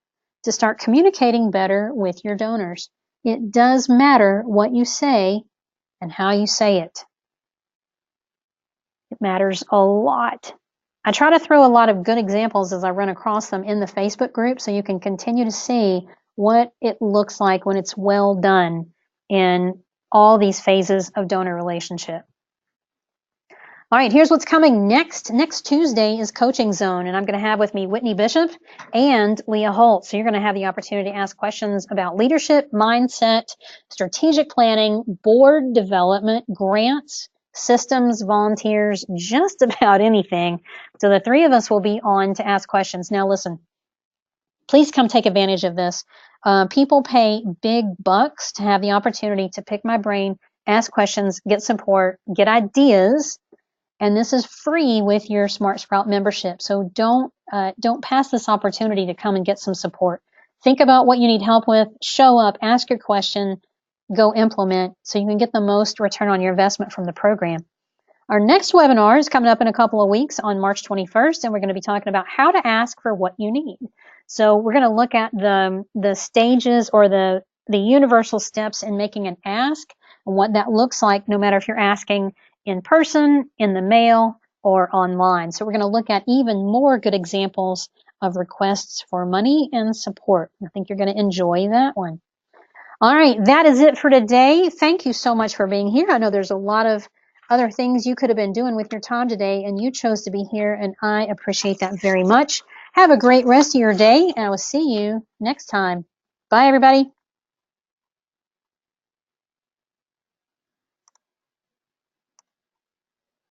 to start communicating better with your donors. It does matter what you say and how you say it. matters a lot. I try to throw a lot of good examples as I run across them in the Facebook group so you can continue to see what it looks like when it's well done in all these phases of donor relationship. All right, here's what's coming next. Next Tuesday is Coaching Zone, and I'm going to have with me Whitney Bishop and Leah Holt. So you're going to have the opportunity to ask questions about leadership, mindset, strategic planning, board development, grants, systems, volunteers, just about anything. So the three of us will be on to ask questions. Now listen, please come take advantage of this. People pay big bucks to have the opportunity to pick my brain, ask questions, get support, get ideas. And this is free with your SmartSprout membership. So don't pass this opportunity to come and get some support. Think about what you need help with, show up, ask your question, go implement so you can get the most return on your investment from the program. Our next webinar is coming up in a couple of weeks on March 21st, and we're going to be talking about how to ask for what you need. So we're going to look at the stages or the universal steps in making an ask and what that looks like, no matter if you're asking in person, in the mail, or online. So we're going to look at even more good examples of requests for money and support. I think you're going to enjoy that one. All right, that is it for today. Thank you so much for being here. I know there's a lot of other things you could have been doing with your time today, and you chose to be here, and I appreciate that very much. Have a great rest of your day, and I will see you next time. Bye, everybody.